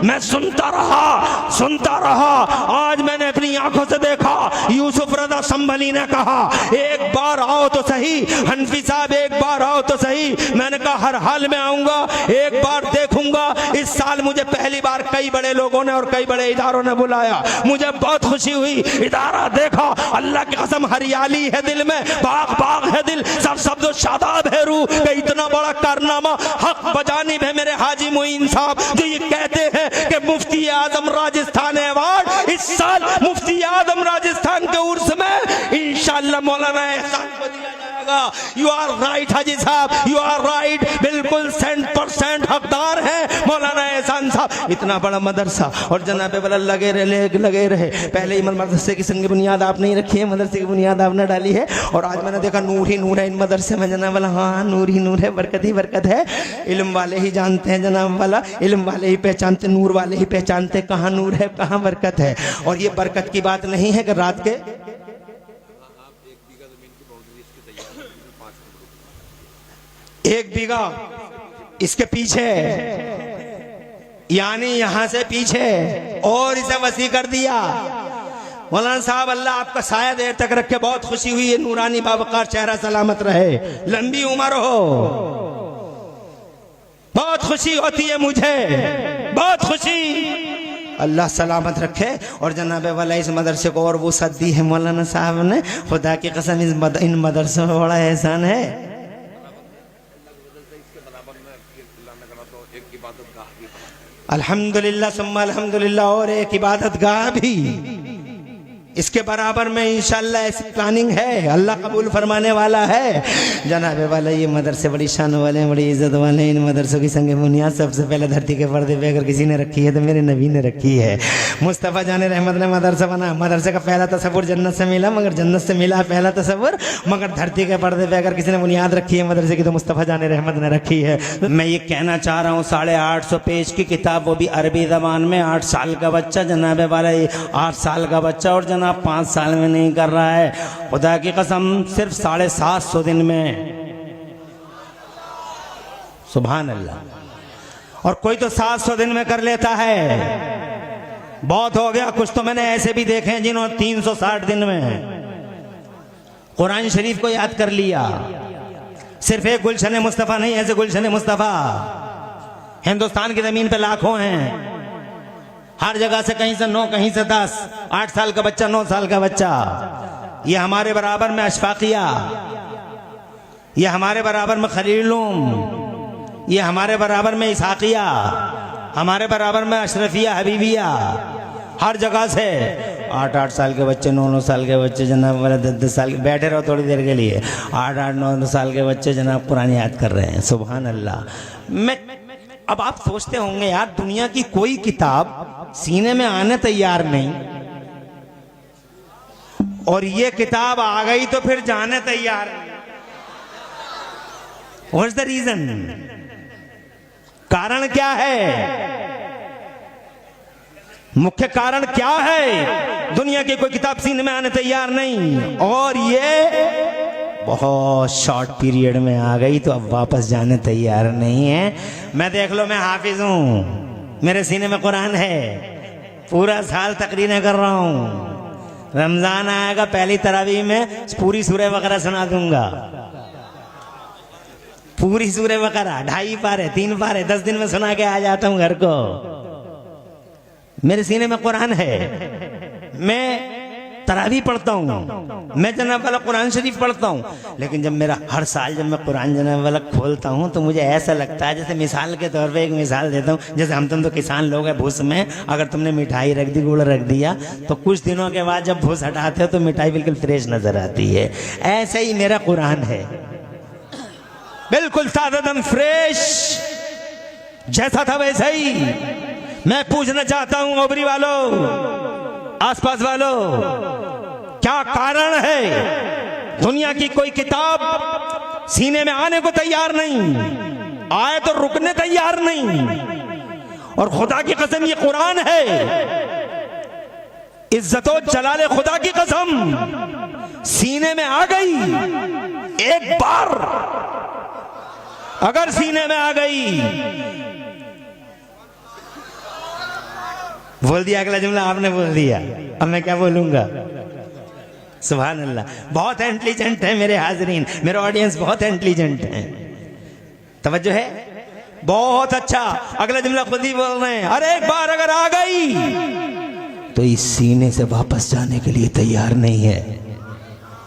मैं सुनता रहा। आज मैंने अपनी आंखों से देखा। यूसुफ रजा संभली ने कहा एक बार आओ तो सही, हनफी साहब एक बार आओ तो सही। मैंने कहा हर हाल में आऊंगा, एक बार देखूंगा। इस साल मुझे पहली बार कई बड़े लोगों ने और कई बड़े इदारों ने बुलाया, मुझे बहुत खुशी हुई। इदारा देखा, अल्लाह की कसम हरियाली है दिल में, बाग बाग है दिल, सब शब्द शादाब है रूह। इतना बड़ा कारनामा हक बजानिब है मेरे हाजी मोइन साहब, जो ये कहते हैं कि मुफ्ती आजम राजस्थान अवार्ड इस साल मुफ्ती आजम राजस्थान के उर्स में इंशाअल्लाह मौलाना एहसान को दिया जाएगा। यू आर राइट हाजी साहब, यू आर राइट, बिल्कुल 100% हकदार है मौलाना एहसान साहब। इतना बड़ा मदरसा और जनाबे वाला लगे रहे। पहले ही मदरसे की संग बुनियाद आप नहीं रखी है, मदरसे की बुनियाद आपने डाली है। और आज मैंने देखा नूर ही नूर है इन मदरसे में जनाब वाला। हाँ नूर ही नूर है, बरकत ही बरकत है। इल्म वाले ही जानते हैं जनाब वाला, इल्म वाले ही पहचानते, नूर वाले ही पहचानते कहाँ नूर है कहाँ बरकत है। और ये बरकत की बात नहीं है कि रात के 1 बीघा इसके पीछे यानी यहां से पीछे और इसे वसी कर दिया। मौलाना साहब अल्लाह आपका साया देर तक रखे, बहुत खुशी हुई है। नूरानी बावकार चेहरा सलामत रहे, लंबी उम्र हो, बहुत खुशी होती है मुझे, बहुत खुशी। अल्लाह सलामत रखे। और जनाबे वाला इस मदरसे को और वो सद दी है मौलाना साहब ने, खुदा की कसम इन मदरसों में बड़ा एहसान है। अल्हम्दुलिल्लाह सुम्मा अल्हम्दुलिल्लाह, और एक इबादत गाह भी इसके बराबर में इंशाअल्लाह ऐसी प्लानिंग है, अल्लाह कबूल फरमाने वाला है। जनाबे वाला ये मदरसे बड़ी शान वाले हैं, बड़ी इज्जत वाले हैं। इन मदरसों की संग बुनियाद सबसे पहले धरती के पर्दे पे अगर किसी ने रखी है तो मेरे नबी ने रखी है। मुस्तफ़ा जान रहमत ने मदरसा बना, मदरसे का पहला तसव्वुर जन्नत से मिला, मगर जन्नत से मिला पहला तसव्वुर, मगर धरती के पर्दे पे अगर किसी ने बुनियाद रखी है मदरसे की तो मुस्तफ़ा जान रहमत ने रखी है। मैं ये कहना चाह रहा हूँ 850 पेज की किताब, वो भी अरबी ज़बान में, 8 साल का बच्चा जनाबे वाला, 8 साल का बच्चा और जनाब 5 साल में नहीं कर रहा है। खुदा की कसम सिर्फ 750 दिन में, सुभान अल्लाह। और कोई तो 700 दिन में कर लेता है, बहुत हो गया। कुछ तो मैंने ऐसे भी देखे हैं जिन्होंने 360 दिन में कुरान शरीफ को याद कर लिया। सिर्फ एक गुलशन मुस्तफ़ा नहीं, ऐसे गुलशन मुस्तफ़ा हिंदुस्तान की जमीन पे लाखों हैं, हर जगह से, कहीं से 9 कहीं से 10, 8 साल का बच्चा 9 साल का बच्चा। ये हमारे बराबर में अशफाकिया, ये हमारे बराबर में खलीलुम, ये हमारे बराबर में इसाकिया, हमारे बराबर में अशरफिया हबीबिया, हर जगह से 8-8 साल के बच्चे, 9-9 साल के बच्चे जनाब वाला 10-10 साल के, बैठे रहो थोड़ी देर के लिए, 8-8 9 साल के बच्चे जनाब कुरान याद कर रहे हैं। सुभान अल्लाह। अब आप सोचते होंगे यार दुनिया की कोई किताब सीने में आने तैयार नहीं, और ये किताब आ गई तो फिर जाने तैयार नहीं। What's the reason? कारण क्या है? मुख्य कारण क्या है? दुनिया की कोई किताब सीने में आने तैयार नहीं, और ये बहुत शॉर्ट पीरियड में आ गई तो अब वापस जाने तैयार नहीं है। मैं देख लो, मैं हाफिज हूँ, मेरे सीने में कुरान है, पूरा साल तकरीरें कर रहा हूँ। रमजान आएगा, पहली तरावीह में पूरी सूरह बकरा सुना दूंगा, पूरी सूरह बकरा 2.5 पारे 3 पारे 10 दिन में सुना के आ जाता हूँ घर को। मेरे सीने में कुरान है, मैं तरावीह पढ़ता हूँ, मैं जनाब वाला कुरान शरीफ पढ़ता हूँ। लेकिन जब मेरा हर साल जब मैं कुरान जनाब वाला खोलता हूँ तो मुझे ऐसा लगता है, जैसे मिसाल के तौर पे एक मिसाल देता हूँ, जैसे हम तुम तो किसान लोग हैं, भूस में अगर तुमने मिठाई रख दी, गुड़ रख दिया, तो कुछ दिनों के बाद जब भूस हटाते हो तो मिठाई बिल्कुल फ्रेश नजर आती है। ऐसे ही मेरा कुरान है, बिल्कुल ताज़ा फ्रेश, जैसा था वैसा ही। मैं पूछना चाहता हूँ ओबरी वालों, आसपास वालों, क्या कारण है दुनिया की कोई किताब सीने में आने को तैयार नहीं, आए तो रुकने तैयार नहीं? और खुदा की कसम ये कुरान है, इज्जतो जलाले खुदा की कसम, सीने में आ गई एक बार, अगर सीने में आ गई बोल दिया अगला जुमला आपने बोल दिया, अब मैं क्या बोलूंगा। सुभान अल्लाह, बहुत इंटेलिजेंट है मेरे हाजरीन, मेरे ऑडियंस बहुत इंटेलिजेंट है, तवज्जो है, बहुत अच्छा। अगला जुमला खुद ही बोल रहे हैं, अरे एक बार अगर आ गई तो इस सीने से वापस जाने के लिए तैयार नहीं है।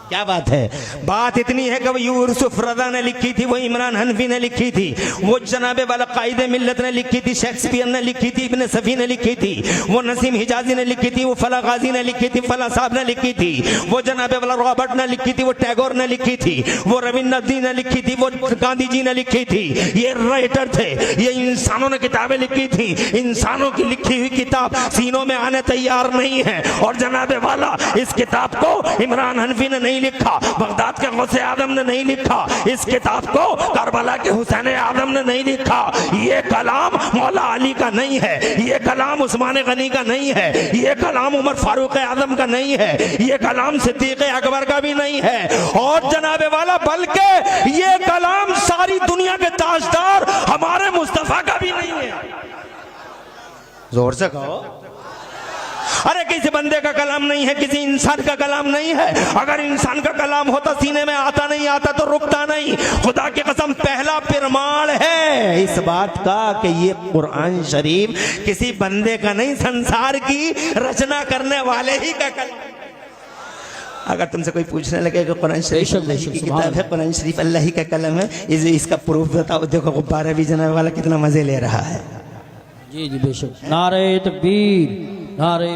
क्या बात है, बात इतनी है कि वो यूसुफ रजा ने लिखी थी, वो इमरान हनफी ने लिखी थी, वो जनाबे वाला कायदे मिल्लत ने लिखी थी, शेक्सपियर ने लिखी थी, इब्न सफी ने लिखी थी, वो नसीम हिजाजी ने लिखी थी, वो फला गाजी ने लिखी थी, फला साहब ने लिखी थी, वो जनाबे वाला रॉबर्ट ने लिखी थी, वो टैगोर ने लिखी थी, वो रविन्द्रनाथ ने लिखी थी, वो गांधी जी ने लिखी थी। ये राइटर थे, ये इंसानों ने किताबें लिखी थी। इंसानों की लिखी हुई किताब सीनों में आने तैयार नहीं है। और जनाबे वाला इस किताब को इमरान हनफी ने नहीं लिखा, बगदाद के गौसे आदम ने नहीं लिखा, इस किताब को करबला के हुसैन आदम ने नहीं लिखा। ये कलाम मौला अली का नहीं है, ये कलाम उस्मान गनी का नहीं है, ये कलाम उमर फारूक आजम का नहीं है, ये कलाम सिद्दीक अकबर का भी नहीं है। और जनाबे वाला बल्कि ये कलाम सारी दुनिया के ताजदार हमारे मुस्तफा का भी नहीं है। जोर से कहो, अरे किसी बंदे का कलाम नहीं है, किसी इंसान का कलाम नहीं है। अगर इंसान का कलाम होता सीने में आता नहीं आता तो रुकता नहीं। खुदा की कसम पहला प्रमाण है इस बात का कि ये कुरान शरीफ किसी बंदे का नहीं, संसार की रचना करने वाले ही का कलाम। अगर तुमसे कोई पूछने लगे कि कुरान शरीफ अल्लाह की किताब है, कुरान शरीफ अल्लाह ही का कलम है, इसका प्रूफ बताओ, देखो गुब्बारा भी जनाब वाला कितना मजे ले रहा है। जी जी बेशक, नारे तकबीर, नारे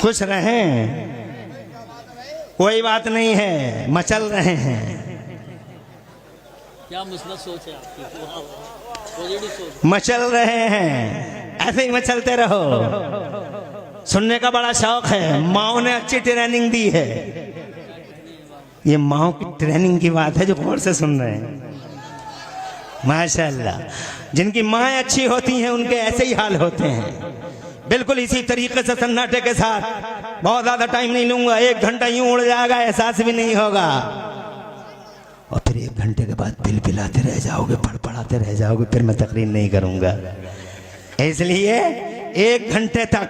खुश रहें, कोई बात नहीं है, मचल रहे हैं। क्या मसला सोच है आपकी? मचल रहे हैं, ऐसे ही मचलते रहो। सुनने का बड़ा शौक है, माओ ने अच्छी ट्रेनिंग दी है। ये माओ की ट्रेनिंग की बात है जो गौर से सुन रहे हैं। माशाअल्लाह, जिनकी माएँ अच्छी होती हैं उनके ऐसे ही हाल होते हैं। बिल्कुल इसी तरीके से सन्नाटे के साथ, बहुत ज्यादा टाइम नहीं लूंगा, 1 घंटा यूं उड़ जाएगा, एहसास भी नहीं होगा। और फिर 1 घंटे के बाद बिल बिलाते रह जाओगे, फड़फड़ाते रह जाओगे, फिर मैं तकरीर नहीं करूंगा। इसलिए 1 घंटे तक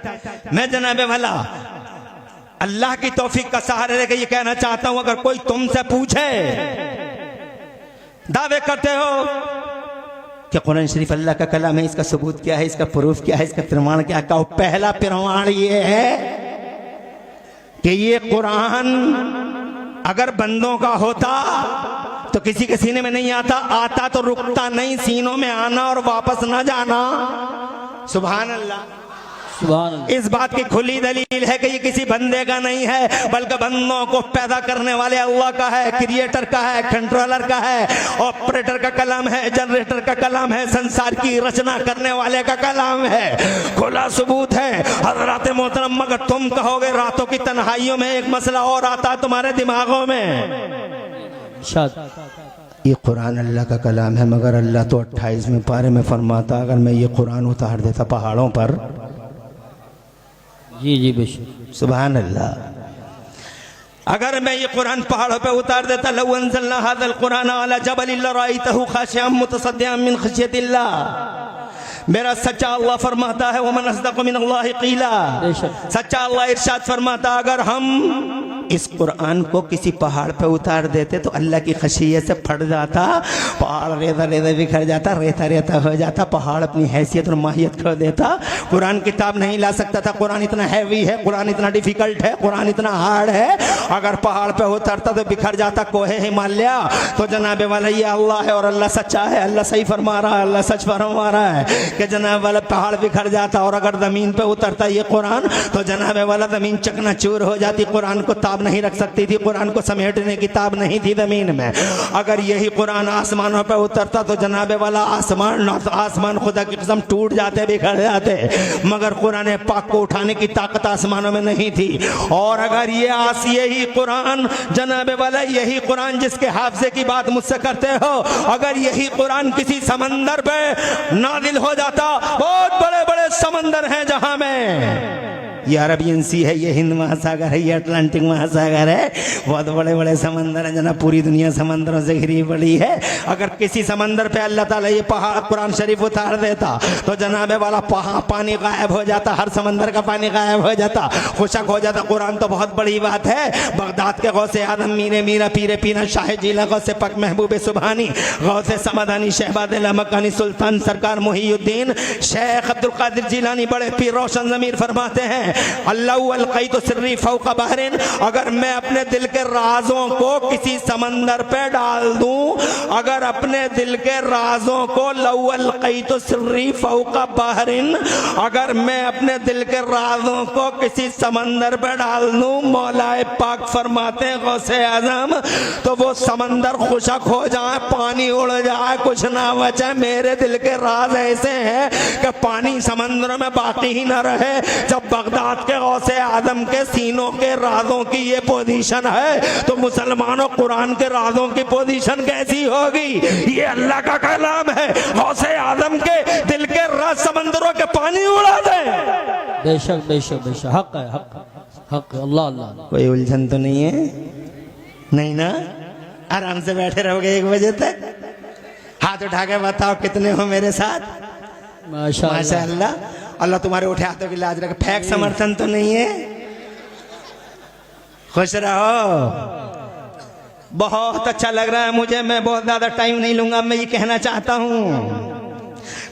मैं जनाबे वाला अल्लाह की तौफीक का सहारा लेकर ये कहना चाहता हूं, अगर कोई तुमसे पूछे, दावे करते हो कि कुरान शरीफ अल्लाह का कलाम है, इसका सबूत क्या है, इसका प्रूफ क्या है, इसका प्रमाण क्या है? पहला प्रमाण ये है कि ये कुरान अगर बंदों का होता तो किसी के सीने में नहीं आता, आता तो रुकता नहीं, सीनों में आना और वापस ना जाना। सुभान अल्लाह, इस बात की खुली दलील है कि ये किसी बंदे का नहीं है, बल्कि बंदों को पैदा करने वाले अल्लाह का है, क्रिएटर का है, कंट्रोलर का है, ऑपरेटर का कलाम है, जनरेटर का कलाम है, संसार की रचना करने वाले का कलाम है। खुला सबूत है हज़रात मोहतरम। मगर तुम कहोगे रातों की तन्हाइयों में एक मसला और आता है तुम्हारे दिमागों में, ये कुरान अल्लाह का कलाम है, मगर अल्लाह तो 28वें पारे में फरमाता अगर मैं ये कुरान उतार देता पहाड़ों पर। जी जी बेशक, सुभान अल्लाह, अगर मैं ये कुरान पहाड़ों पे उतार देता, लौ अंज़लना हाज़ल कुरान अला जबलिन लरअयतहु खाशिअन मुतसद्दिअन मिन खशियतिल्लाह। मेरा सच्चा अल्लाह फरमाता है, वमन अस्दक़ु मिनल्लाहि क़ीला, सच्चा अल्लाह इरशाद फरमाता अगर हम इस कुरान को किसी पहाड़ पे उतार देते तो अल्लाह की खशियत से फट जाता, पहाड़ रेता रेता बिखर जाता, रेता रेता हो जाता, पहाड़ अपनी हैसियत और माहियत खो देता। कुरान किताब नहीं ला सकता था, कुरान इतना हैवी है, कुरान इतना डिफिकल्ट है, कुरान इतना हार्ड है, अगर पहाड़ पे उतरता तो बिखर जाता कोहे हिमालय। तो जनाबे वाला ये अल्लाह है और अल्लाह सच्चा है, अल्लाह सही फरमा रहा है, अल्लाह सच फरमा रहा है कि जनाब वाला पहाड़ बिखर जाता और अगर जमीन पे उतरता ये कुरान तो जनाबे वाला जमीन चकनाचूर हो जाती। कुरान को ताब नहीं रख सकती थी, कुरान को समेटने की ताब नहीं थी जमीन में। अगर यही कुरान आसमानों पे उतरता तो जनाबे वाला आसमान खुदा की कसम टूट जाते, बिखर जाते, मगर कुरान पाक को उठाने की ताकत आसमानों में नहीं थी। और अगर ये यही कुरान जनाबे वाला, यही कुरान जिसके हाफजे की बात मुझसे करते हो, अगर यही कुरान किसी समंदर पे नाजिल हो जाता, बहुत बड़े बड़े समंदर हैं जहां में ये अरबियन सी है, ये हिंद महासागर है, ये अटलांटिक महासागर है। बहुत बड़े बड़े समंदर हैं जनाब, पूरी दुनिया समंदरों से घिरी पड़ी है। अगर किसी समंदर पे अल्लाह ताला ये पहाड़ कुरान शरीफ उतार देता तो जनाबे वाला पानी गायब हो जाता, हर समंदर का पानी गायब हो जाता, खुशक हो जाता। कुरान तो बहुत बड़ी बात है। बगदाद के गौसे आदम मीरे मीरा पीरे पीना शाह जिला गौसे पक महबूब सुबहानी गौसे समदानी शहबाद मकानी सुल्तान सरकार मुहीउद्दीन शेख अब्दुल कादिर जिलानी बड़े पीर रोशन ज़मीर फरमाते हैं, अल्लाह अलक़ई तो सिर्री फौक़ बहरिन, अगर मैं अपने दिल के राजों को किसी समंदर पे डाल दूं, अगर अपने दिल के राजों को लौ अलक़ई तो सिर्री फौक़ बहरिन, अगर मैं अपने दिल के राजों को किसी समंदर पे डाल दूं, मौलाए पाक फरमाते हैं गौसे आज़म, तो वो समंदर खुशक हो जाए, पानी उड़ जाए, कुछ ना बचे। मेरे दिल के राज ऐसे हैं कि पानी समंदर में बाकी ही ना रहे। जब बगदाद के गौसे आदम के सीनों के राजों की ये पोजीशन है तो मुसलमानों कुरान के राजों की पोजीशन कैसी होगी? ये अल्लाह का कलाम है। गौसे आदम के दिल के राज समंदरों के पानी उड़ा दे। बेशक बेशक बेशक, हक है, हक है। अल्लाह अल्लाह। कोई उलझन तो नहीं है? नहीं ना? आराम से बैठे रहोगे 1 बजे तक। हाथ उठा के बताओ कितने हो मेरे साथ? माशाअल्लाह। अल्लाह तुम्हारे उठे हाथों की लाज रखे। फेक समर्थन तो नहीं है? खुश रहो। बहुत अच्छा लग रहा है मुझे। मैं बहुत ज्यादा टाइम नहीं लूंगा। मैं ये कहना चाहता हूँ,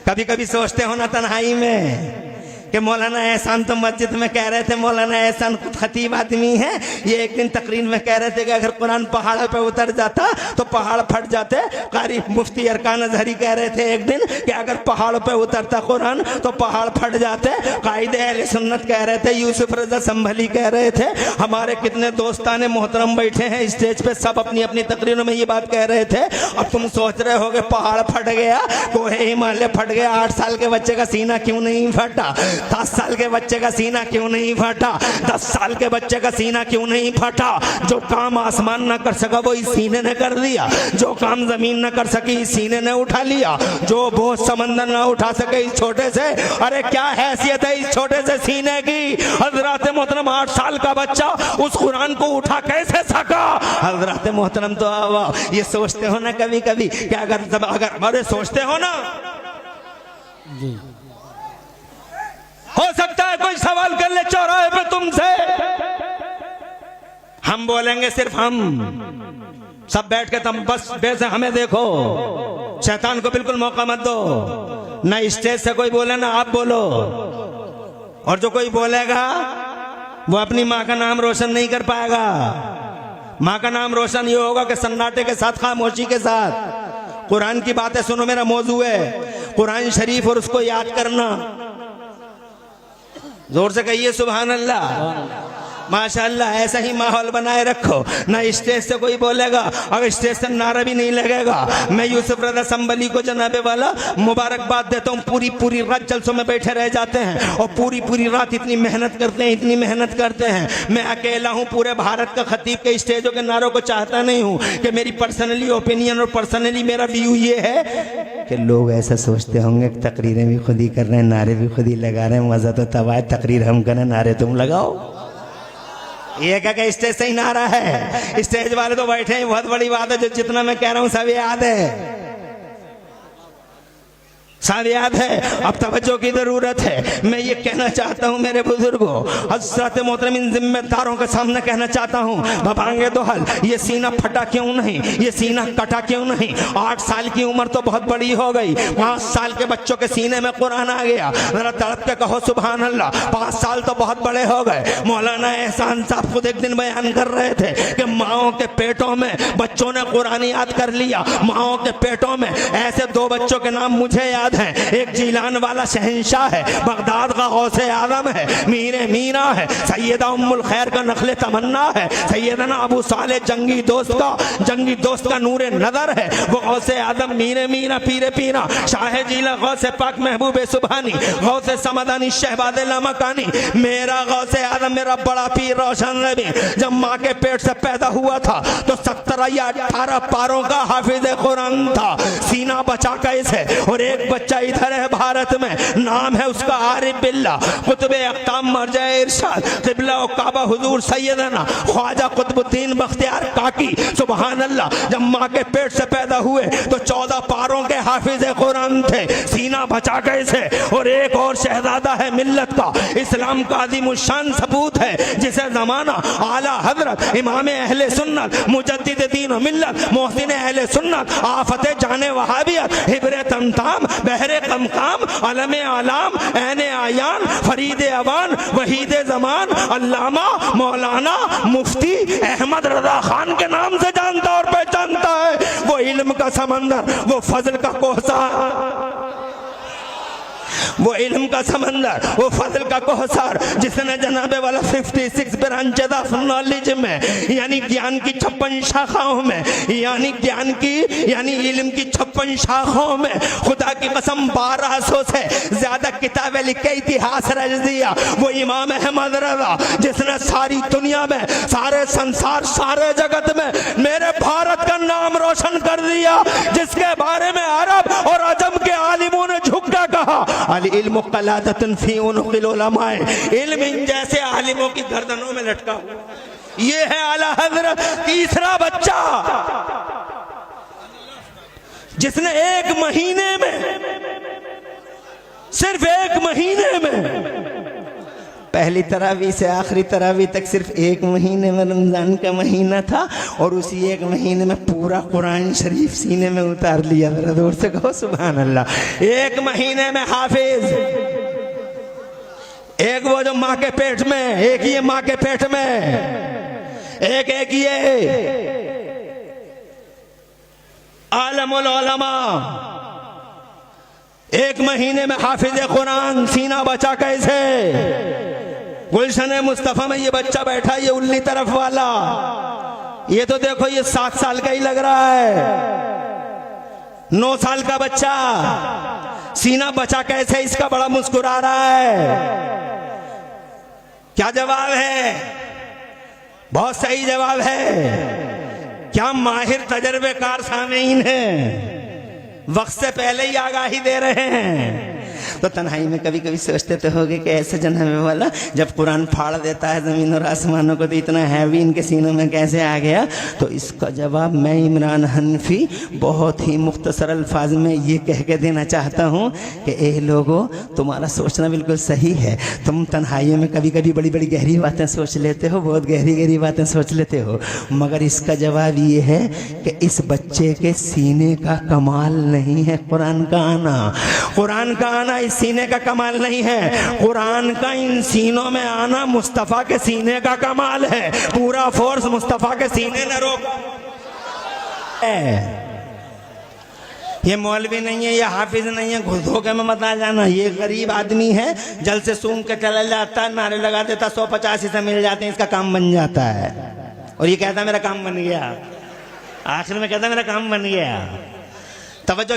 कभी कभी सोचते हो ना तन्हाई में कि मौलाना एहसान तो मस्जिद में कह रहे थे, मौलाना एहसान खुद खतीब आदमी है, ये एक दिन तकरीर में कह रहे थे कि अगर कुरान पहाड़ पे उतर जाता तो पहाड़ फट जाते। कारी मुफ्ती अरकान अजहरी कह रहे थे एक दिन कि अगर पहाड़ पे उतरता कुरान तो पहाड़ फट जाते। कायदे अहले सुन्नत कह रहे थे, यूसुफ रजा संभली कह रहे थे। हमारे कितने दोस्तान मोहतरम बैठे हैं स्टेज पे, सब अपनी अपनी तकरीरों में ये बात कह रहे थे। अब तुम सोच रहे हो कि पहाड़ फट गया, कोहे हिमालय फट गया, 8 साल के बच्चे का सीना क्यों नहीं फटा? 10 साल के बच्चे का सीना क्यों नहीं फटा? 10 साल के बच्चे का सीना क्यों नहीं फटा? जो काम आसमान न कर सका वो इस सीने ने कर दिया, जो काम जमीन न कर सकी इस सीने ने उठा लिया, जो बोझ समंदर न उठा सके इस छोटे से, अरे क्या हैसियत है इस छोटे से सीने की? हजरत मोहतरम 8 साल का बच्चा उस कुरान को उठा कैसे सका? हजरत मोहतरम तो ये सोचते हो ना कभी कभी कि अगर सोचते हो ना जी, हो सकता है कोई सवाल कर ले चौराहे पे तुमसे, हम बोलेंगे सिर्फ हम सब बैठ के तुम बस वैसे हमें देखो, शैतान को बिल्कुल मौका मत दो। ना स्टेज से कोई बोले ना आप बोलो, और जो कोई बोलेगा वो अपनी माँ का नाम रोशन नहीं कर पाएगा। माँ का नाम रोशन ये होगा कि सन्नाटे के साथ, खामोशी के साथ कुरान की बातें सुनो। मेरा मौजू है कुरान शरीफ और उसको याद करना। जोर से कहिए सुभान अल्लाह, माशाअल्लाह। ऐसा ही माहौल बनाए रखो। ना स्टेज से कोई बोलेगा, अगर स्टेज से नारा भी नहीं लगेगा। मैं यूसुफ रज़ा संबली को जनाबे वाला मुबारकबाद देता हूँ। पूरी पूरी रात जलसों में बैठे रह जाते हैं और पूरी पूरी रात इतनी मेहनत करते हैं, इतनी मेहनत करते हैं। मैं अकेला हूँ पूरे भारत का खतीब के स्टेजों के नारों को चाहता नहीं हूँ कि मेरी पर्सनली ओपिनियन और पर्सनली मेरा व्यू ये है कि लोग ऐसा सोचते होंगे कि तकरीरें भी खुद ही कर रहे हैं, नारे भी खुद ही लगा रहे हैं। मज़ा तो तब आए, तकरीर हम करें, नारे तुम लगाओ। ये क्या स्टेज से ही नारा है? स्टेज वाले तो बैठे हैं, बहुत बड़ी बात है। जो जितना मैं कह रहा हूं सब याद है, सब याद है। अब तवज्जो की जरूरत है। मैं ये कहना चाहता हूँ मेरे बुजुर्गों, हज़रत मोहतरम इन जिम्मेदारों के सामने कहना चाहता हूँ, बाबांगे दोहल, ये सीना फटा क्यों नहीं? ये सीना कटा क्यों नहीं? 8 साल की उम्र तो बहुत बड़ी हो गई, 5 साल के बच्चों के सीने में कुरान आ गया। जरा तड़प के कहो सुभान अल्लाह। 5 साल तो बहुत बड़े हो गए। मौलाना एहसान साहब खुद एक दिन बयान कर रहे थे कि माओ के पेटों में बच्चों ने कुरान याद कर लिया। माओ के पेटों में ऐसे 2 बच्चों के नाम मुझे याद है। एक जीलान वाला शहंशाह है, बगदाद का गौसे आदम है, मीरे मीरा है, सैयदा उम्मुल खैर का नखले तमन्ना है, सैयदना अबू साले जंगी दोस्त का नूरे नजर है। वो गौसे आदम, मीरे मीरा, पीरे पीरा, शाह जीला, गौसे पाक महबूब सुबहानी, गौसे समदानी, शहबाद मकानी, मेरा गौसे आदम, मेरा बड़ा पीर रोशन नबी जब माँ के पेट से पैदा हुआ था तो 17 या 18 पारों का हाफिज कुरान था। सीना बचा कैसे? और एक बच्चा इधर है भारत में, नाम है उसका आरिफ बिल्ला, कुतुब अख्ताम मरजा इरशाद क़िबला व काबा हुजूर सैयदना ख्वाजा कुतुबुद्दीन बख्तियार काकी। सुभान अल्लाह। जब माँ के पेट से पैदा हुए तो 14 पारों के हाफिज कुरान थे, सीना बचा गए थे। और एक और शहजादा है मिल्लत का, इस्लाम का अज़ीमुश्शान सबूत है, जिसे जमाना आला हजरत इमाम अहले सुन्नत मुजद्दिद दीन व मिल्लत मोहसिन अहले सुन्नत आफत जाने वहाबियत हिब्रे तमताम बहरे कमकाम अलम आलाम ऐने आयान फरीद अवान वहीद जमान अल्लामा मौलाना मुफ्ती अहमद रजा खान के नाम से जानता और पहचानता है। वो इल्म का समंदर, वो फजल का कोहसार, वो इल्म का समंदर, वो फजल का कोहसार, जिसने जनाबे वाला 56 ब्रांचेस ऑफ नॉलेज में, यानी ज्ञान की 56 शाखाओं में, यानी ज्ञान की यानी इल्म की 56 शाखाओं में खुदा की कसम 1200 से ज्यादा किताबें लिख के इतिहास रच दिया। वो इमाम अहमद रजा, जिसने सारी दुनिया में, सारे संसार, सारे जगत में मेरे भारत का नाम रोशन कर दिया, जिसके बारे में अरब और अजम के आलिमों ने झुक कर कहा अल इल्मु क़लादतुन फी उनुक़िल उलमाए, इल्म इन जैसे आलिमों की गर्दनों में लटका हुआ। ये है आला हजरत तीसरा बच्चा, जिसने एक महीने में, सिर्फ एक महीने में, पहली तरावी से आखिरी तरावी तक सिर्फ एक महीने में, रमजान का महीना था, और उसी एक महीने में पूरा कुरान शरीफ सीने में उतार लिया। मेरा दूर से कहो सुभान अल्लाह। एक महीने में हाफिज, एक वो जो माँ के पेट में, एक ये माँ के पेट में, एक ये आलमुल उलमा, एक महीने में हाफिज कुरान, सीना बचा कैसे। गुलशन मुस्तफा में ये बच्चा बैठा, ये उल्ली तरफ वाला, ये तो देखो ये 7 साल का ही लग रहा है, 9 साल का बच्चा, सीना बचा कैसे इसका बड़ा मुस्कुरा रहा है। क्या जवाब है? बहुत सही जवाब है। क्या माहिर तजर्बेकार सामीन है, वक्त से पहले ही आगाही दे रहे हैं। तो तन्हाई में कभी कभी सोचते तो होगे कि ऐसे जन्मे वाला जब कुरान फाड़ देता है ज़मीन और आसमानों को, तो इतना हैवी इनके सीनों में कैसे आ गया। तो इसका जवाब मैं इमरान हनफी बहुत ही मुख्तसर अल्फाज में ये कह के देना चाहता हूँ कि ए लोगों, तुम्हारा सोचना बिल्कुल सही है। तुम तन्हाइयों में कभी कभी बड़ी बड़ी गहरी बातें सोच लेते हो, बहुत गहरी गहरी बातें सोच लेते हो, मगर इसका जवाब ये है कि इस बच्चे के सीने का कमाल नहीं है कुरान का आना। कुरान का आना इस सीने का कमाल नहीं है, कुरान का इन सीनों में आना मुस्तफ़ा के सीने का कमाल है। पूरा फोर्स मुस्तफ़ा के सीने ने रोका। ये मौलवी नहीं है, ये हाफिज नहीं है, घुस धोखे में मत आ जाना। ये गरीब आदमी है, जल से सूंघ के चला जाता है, नारे लगा देता, 185 से मिल जाते हैं, इसका काम बन जाता है। और ये कहता मेरा काम बन गया, आखिर में कहता मेरा काम बन गया। तवज्जो